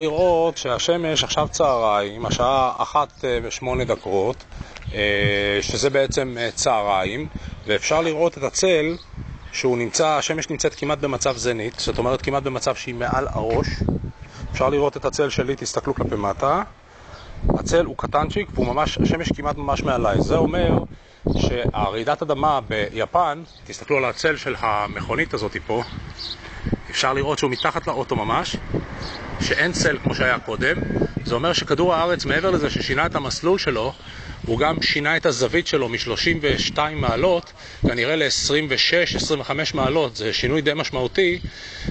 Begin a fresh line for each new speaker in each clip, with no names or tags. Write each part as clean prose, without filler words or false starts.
לראות שהשמש עכשיו צהריים, השעה 1:08, שזה בעצם צהריים, ואפשר לראות את הצל שהוא נמצא, השמש נמצאת כמעט במצב זנית, זאת אומרת כמעט במצב שהיא מעל הראש. אפשר לראות את הצל שלי, תסתכלו כלפי מטה. הצל הוא קטנצ'יק והוא ממש, השמש כמעט ממש מעליי. זה אומר שהרעידת אדמה ביפן, תסתכלו על הצל של המכונית הזאת פה, אפשר לראות שהוא מתחת לאוטו ממש, שאין צל כמו שהיה קודם. זה אומר שכדור הארץ, מעבר לזה ששינה את המסלול שלו, הוא גם שינה את הזווית שלו מ-32 מעלות כנראה ל-26-25 מעלות. זה שינוי די משמעותי,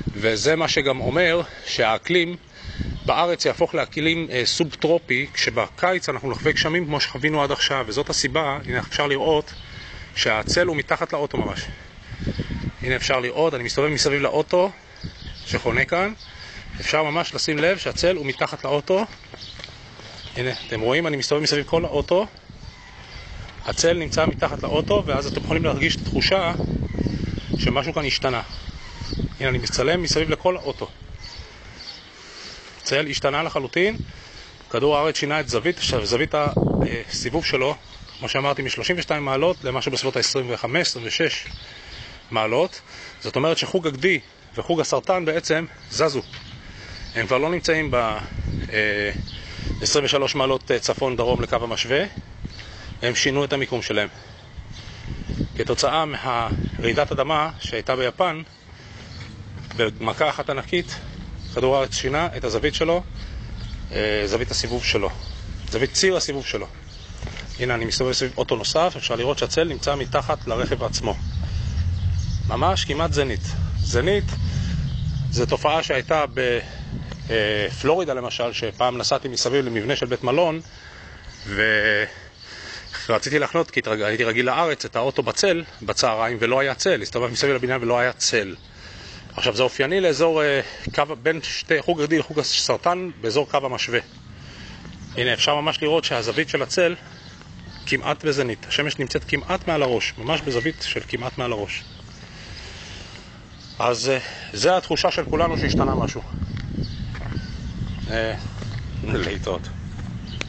וזה מה שגם אומר שהאקלים בארץ יהפוך לאקלים סובטרופי, כשבקיץ אנחנו נחווה גשמים כמו שחווינו עד עכשיו. וזאת הסיבה, הנה אפשר לראות שהצל הוא מתחת לאוטו ממש. הנה אפשר לראות, אני מסתובב מסביב לאוטו שחונה כאן, אפשר ממש לשים לב שהצל הוא מתחת לאוטו. הנה, אתם רואים, אני מסתובב מסביב כל האוטו, הצל נמצא מתחת לאוטו, ואז אתם יכולים להרגיש את התחושה שמשהו כאן השתנה. הנה, אני מצלם מסביב לכל האוטו, הצל השתנה לחלוטין, כדור הארץ שינה את זווית הסיבוב שלו, כמו שאמרתי, מ-32 מעלות למשהו בסביבות ה-25-26 מעלות. זאת אומרת שחוג הגדי וחוג הסרטן בעצם זזו, הם כבר לא נמצאים ב-23 מעלות צפון דרום לקו המשווה, הם שינו את המיקום שלהם. כתוצאה מהרעידת אדמה שהייתה ביפן, במכה אחת ענקית, כדור הארץ שינה את הזווית שלו, זווית הסיבוב שלו, זווית ציר הסיבוב שלו. הנה אני מסתובב סביב אוטו נוסף, אפשר לראות שהצל נמצא מתחת לרכב עצמו. ממש כמעט זנית. זנית זו תופעה שהייתה בפלורידה למשל, שפעם נסעתי מסביב למבנה של בית מלון ורציתי לחנות, כי הייתי רגיל לארץ, את האוטו בצל בצהריים ולא היה צל, הסתובב מסביב לבניין ולא היה צל. עכשיו זה אופייני לאזור בין חוג הגדי לחוג הסרטן באזור קו המשווה. הנה אפשר ממש לראות שהזווית של הצל כמעט בזנית, השמש נמצאת כמעט מעל הראש, ממש בזווית של כמעט מעל הראש. אז זה התחושה של כולנו שהשתנה משהו. להתראות.